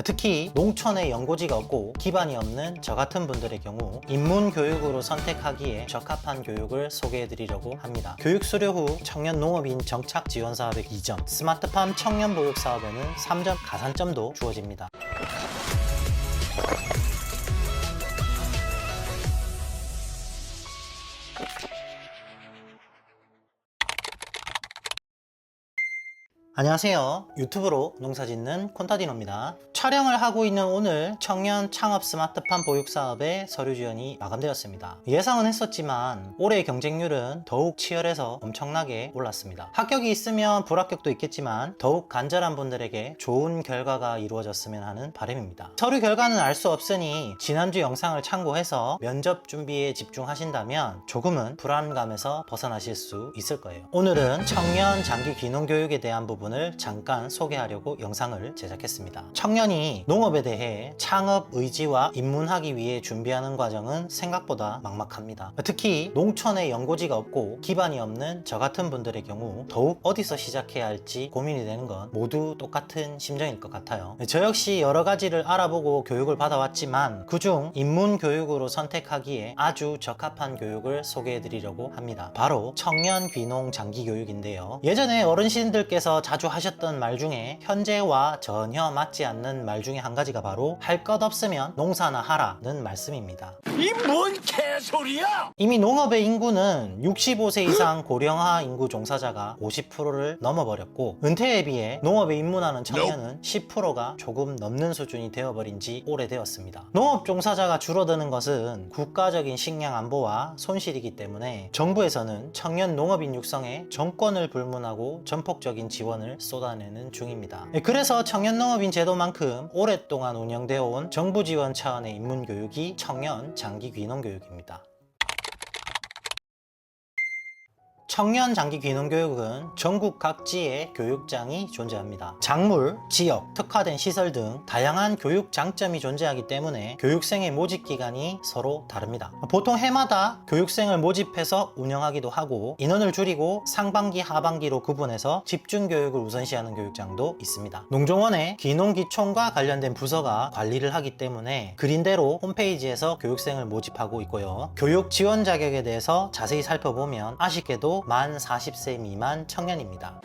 특히 농촌에 연고지가 없고 기반이 없는 저 같은 분들의 경우 인문교육으로 선택하기에 적합한 교육을 소개해 드리려고 합니다. 교육 수료 후 청년 농업인 정착 지원 사업에 2점, 스마트팜 청년 보육 사업에는 3점 가산점도 주어집니다. 안녕하세요. 유튜브로 농사짓는 콘타디노입니다. 촬영을 하고 있는 오늘 청년 창업 스마트팜 보육 사업의 서류 지원이 마감되었습니다. 예상은 했었지만 올해의 경쟁률은 더욱 치열해서 엄청나게 올랐습니다. 합격이 있으면 불합격도 있겠지만 더욱 간절한 분들에게 좋은 결과가 이루어졌으면 하는 바람입니다. 서류 결과는 알 수 없으니 지난주 영상을 참고해서 면접 준비에 집중하신다면 조금은 불안감에서 벗어나실 수 있을 거예요. 오늘은 청년 장기 귀농교육에 대한 부분을 잠깐 소개하려고 영상을 제작했습니다. 청년이 농업에 대해 창업 의지와 입문하기 위해 준비하는 과정은 생각보다 막막합니다. 특히 농촌에 연고지가 없고 기반이 없는 저 같은 분들의 경우 더욱 어디서 시작해야 할지 고민이 되는 건 모두 똑같은 심정일 것 같아요. 저 역시 여러 가지를 알아보고 교육을 받아왔지만 그중 입문교육으로 선택하기에 아주 적합한 교육을 소개해 드리려고 합니다. 바로 청년 귀농 장기 교육인데요. 예전에 어르신들께서 자주 하셨던 말 중에 현재와 전혀 맞지 않는 말 중에 한 가지가 바로 할 것 없으면 농사나 하라는 말씀입니다. 이 뭔 개소리야! 이미 농업의 인구는 65세 이상 고령화 인구 종사자가 50%를 넘어버렸고 은퇴에 비해 농업에 입문하는 청년은 10%가 조금 넘는 수준이 되어버린 지 오래되었습니다. 농업 종사자가 줄어드는 것은 국가적인 식량 안보와 손실이기 때문에 정부에서는 청년 농업인 육성에 정권을 불문하고 전폭적인 지원을 쏟아내는 중입니다. 그래서 청년 농업인 제도만큼 오랫동안 운영되어 온 정부 지원 차원의 입문교육이 청년 장기 귀농교육입니다. 청년 장기 귀농교육은 전국 각지에 교육장이 존재합니다. 작물, 지역, 특화된 시설 등 다양한 교육 장점이 존재하기 때문에 교육생의 모집 기간이 서로 다릅니다. 보통 해마다 교육생을 모집해서 운영하기도 하고 인원을 줄이고 상반기, 하반기로 구분해서 집중교육을 우선시하는 교육장도 있습니다. 농종원의 귀농귀촌과 관련된 부서가 관리를 하기 때문에 그린대로 홈페이지에서 교육생을 모집하고 있고요. 교육 지원 자격에 대해서 자세히 살펴보면 아쉽게도 만 40세 미만 청년입니다.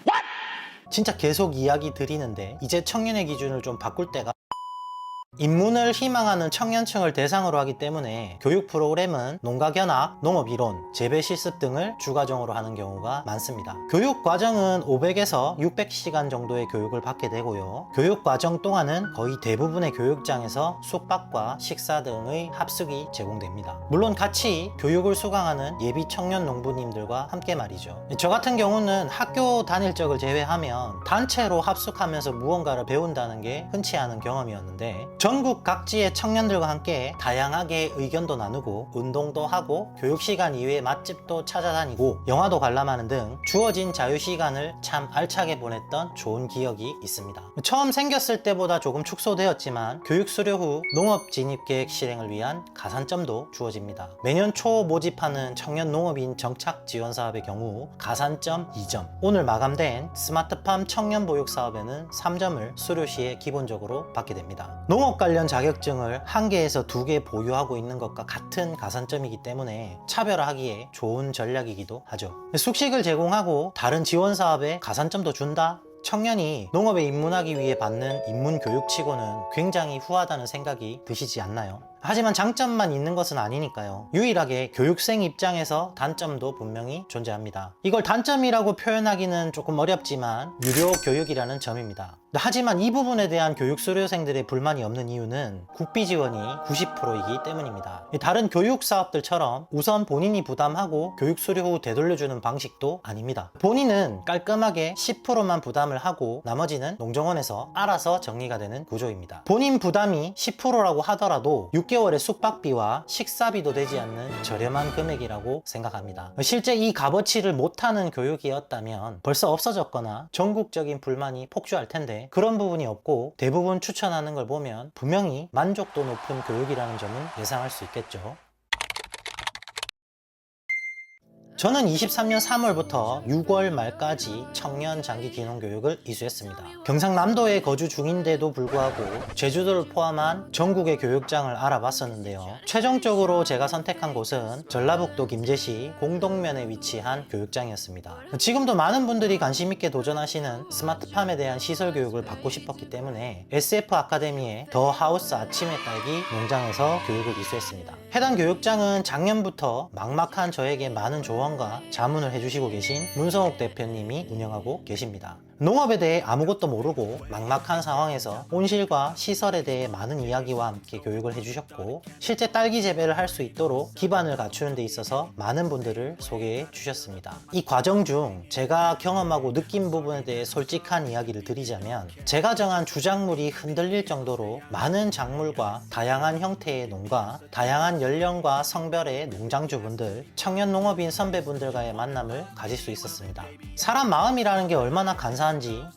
진짜 계속 이야기 드리는데 이제 청년의 기준을 좀 바꿀 때가 입문을 희망하는 청년층을 대상으로 하기 때문에 교육 프로그램은 농가견학, 농업이론, 재배실습 등을 주과정으로 하는 경우가 많습니다. 교육 과정은 500에서 600시간 정도의 교육을 받게 되고요. 교육 과정 동안은 거의 대부분의 교육장에서 숙박과 식사 등의 합숙이 제공됩니다. 물론 같이 교육을 수강하는 예비 청년 농부님들과 함께 말이죠. 저 같은 경우는 학교 다닐 적을 제외하면 단체로 합숙하면서 무언가를 배운다는 게 흔치 않은 경험이었는데 전국 각지의 청년들과 함께 다양하게 의견도 나누고 운동도 하고 교육시간 이외에 맛집도 찾아다니고 영화도 관람하는 등 주어진 자유시간을 참 알차게 보냈던 좋은 기억이 있습니다. 처음 생겼을 때보다 조금 축소되었지만 교육 수료 후 농업 진입계획 실행을 위한 가산점도 주어집니다. 매년 초 모집하는 청년 농업인 정착 지원 사업의 경우 가산점 2점, 오늘 마감된 스마트팜 청년 보육 사업에는 3점을 수료 시에 기본적으로 받게 됩니다. 농업 관련 자격증을 1개에서 2개 보유하고 있는 것과 같은 가산점이기 때문에 차별화하기에 좋은 전략이기도 하죠. 숙식을 제공하고 다른 지원 사업에 가산점도 준다? 청년이 농업에 입문하기 위해 받는 입문교육치고는 굉장히 후하다는 생각이 드시지 않나요? 하지만 장점만 있는 것은 아니니까요. 유일하게 교육생 입장에서 단점도 분명히 존재합니다. 이걸 단점이라고 표현하기는 조금 어렵지만 유료 교육이라는 점입니다. 하지만 이 부분에 대한 교육 수료생들의 불만이 없는 이유는 국비 지원이 90%이기 때문입니다. 다른 교육 사업들처럼 우선 본인이 부담하고 교육 수료 후 되돌려주는 방식도 아닙니다. 본인은 깔끔하게 10%만 부담을 하고 나머지는 농정원에서 알아서 정리가 되는 구조입니다. 본인 부담이 10%라고 하더라도 6개월의 숙박비와 식사비도 되지 않는 저렴한 금액이라고 생각합니다. 실제 이 값어치를 못하는 교육이었다면 벌써 없어졌거나 전국적인 불만이 폭주할 텐데 그런 부분이 없고 대부분 추천하는 걸 보면 분명히 만족도 높은 교육이라는 점은 예상할 수 있겠죠. 저는 23년 3월부터 6월 말까지 청년 장기 귀농 교육을 이수했습니다. 경상남도에 거주 중인데도 불구하고 제주도를 포함한 전국의 교육장을 알아봤었는데요. 최종적으로 제가 선택한 곳은 전라북도 김제시 공동면에 위치한 교육장이었습니다. 지금도 많은 분들이 관심 있게 도전하시는 스마트팜에 대한 시설 교육을 받고 싶었기 때문에 SF 아카데미의 더 하우스 아침의 딸기 농장에서 교육을 이수했습니다. 해당 교육장은 작년부터 막막한 저에게 많은 조언과 자문을 해주시고 계신 문성욱 대표님이 운영하고 계십니다. 농업에 대해 아무것도 모르고 막막한 상황에서 온실과 시설에 대해 많은 이야기와 함께 교육을 해주셨고, 실제 딸기 재배를 할 수 있도록 기반을 갖추는 데 있어서 많은 분들을 소개해 주셨습니다. 이 과정 중 제가 경험하고 느낀 부분에 대해 솔직한 이야기를 드리자면, 제가 정한 주작물이 흔들릴 정도로 많은 작물과 다양한 형태의 농가, 다양한 연령과 성별의 농장주분들, 청년 농업인 선배분들과의 만남을 가질 수 있었습니다. 사람 마음이라는 게 얼마나 간사한지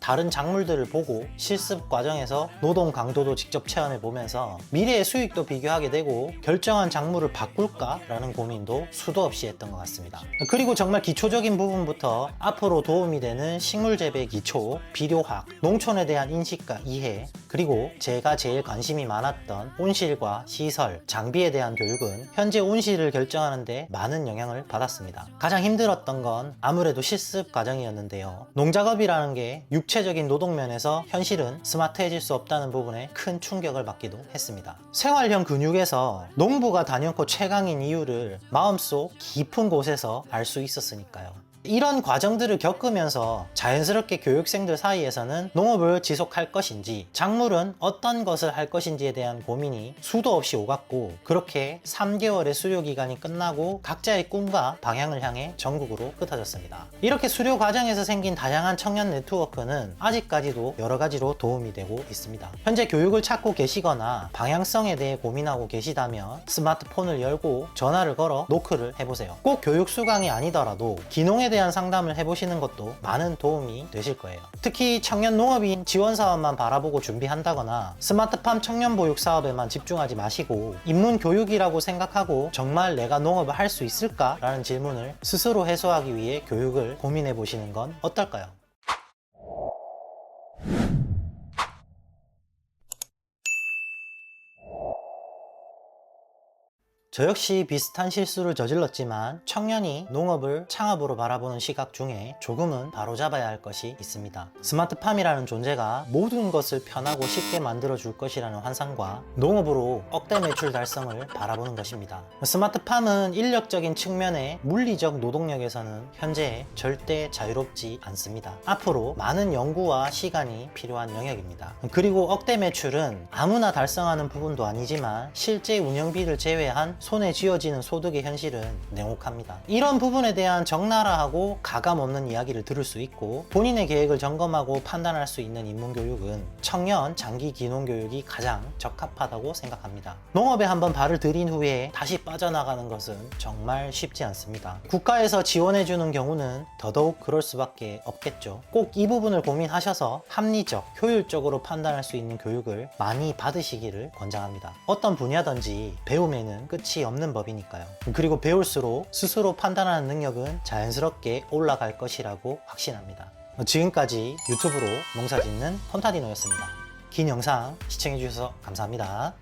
다른 작물들을 보고 실습 과정에서 노동 강도도 직접 체험해 보면서 미래의 수익도 비교하게 되고, 결정한 작물을 바꿀까? 라는 고민도 수도 없이 했던 것 같습니다. 그리고 정말 기초적인 부분부터 앞으로 도움이 되는 식물 재배 기초, 비료학, 농촌에 대한 인식과 이해, 그리고 제가 제일 관심이 많았던 온실과 시설, 장비에 대한 교육은 현재 온실을 결정하는 데 많은 영향을 받았습니다. 가장 힘들었던 건 아무래도 실습 과정이었는데요. 농작업이라는 게 육체적인 노동면에서 현실은 스마트해질 수 없다는 부분에 큰 충격을 받기도 했습니다. 생활형 근육에서 농부가 단연코 최강인 이유를 마음속 깊은 곳에서 알 수 있었으니까요. 이런 과정들을 겪으면서 자연스럽게 교육생들 사이에서는 농업을 지속할 것인지, 작물은 어떤 것을 할 것인지에 대한 고민이 수도 없이 오갔고, 그렇게 3개월의 수료 기간이 끝나고 각자의 꿈과 방향을 향해 전국으로 흩어졌습니다. 이렇게 수료 과정에서 생긴 다양한 청년 네트워크는 아직까지도 여러 가지로 도움이 되고 있습니다. 현재 교육을 찾고 계시거나 방향성에 대해 고민하고 계시다면 스마트폰을 열고 전화를 걸어 노크를 해보세요. 꼭 교육 수강이 아니더라도 기농에 대한 상담을 해보시는 것도 많은 도움이 되실 거예요. 특히 청년 농업인 지원 사업만 바라보고 준비한다거나 스마트팜 청년 보육 사업에만 집중하지 마시고, 입문 교육이라고 생각하고 정말 내가 농업을 할 수 있을까? 라는 질문을 스스로 해소하기 위해 교육을 고민해 보시는 건 어떨까요? 저 역시 비슷한 실수를 저질렀지만, 청년이 농업을 창업으로 바라보는 시각 중에 조금은 바로잡아야 할 것이 있습니다. 스마트팜이라는 존재가 모든 것을 편하고 쉽게 만들어줄 것이라는 환상과 농업으로 억대 매출 달성을 바라보는 것입니다. 스마트팜은 인력적인 측면의 물리적 노동력에서는 현재 절대 자유롭지 않습니다. 앞으로 많은 연구와 시간이 필요한 영역입니다. 그리고 억대 매출은 아무나 달성하는 부분도 아니지만, 실제 운영비를 제외한 손에 쥐어지는 소득의 현실은 냉혹합니다. 이런 부분에 대한 적나라하고 가감 없는 이야기를 들을 수 있고, 본인의 계획을 점검하고 판단할 수 있는 인문교육은 청년 장기 귀농교육이 가장 적합하다고 생각합니다. 농업에 한번 발을 들인 후에 다시 빠져나가는 것은 정말 쉽지 않습니다. 국가에서 지원해주는 경우는 더더욱 그럴 수밖에 없겠죠. 꼭 이 부분을 고민하셔서 합리적, 효율적으로 판단할 수 있는 교육을 많이 받으시기를 권장합니다. 어떤 분야든지 배움에는 끝이 없는 법이니까요. 그리고 배울수록 스스로 판단하는 능력은 자연스럽게 올라갈 것이라고 확신합니다. 지금까지 유튜브로 농사짓는 폰타디노였습니다. 긴 영상 시청해주셔서 감사합니다.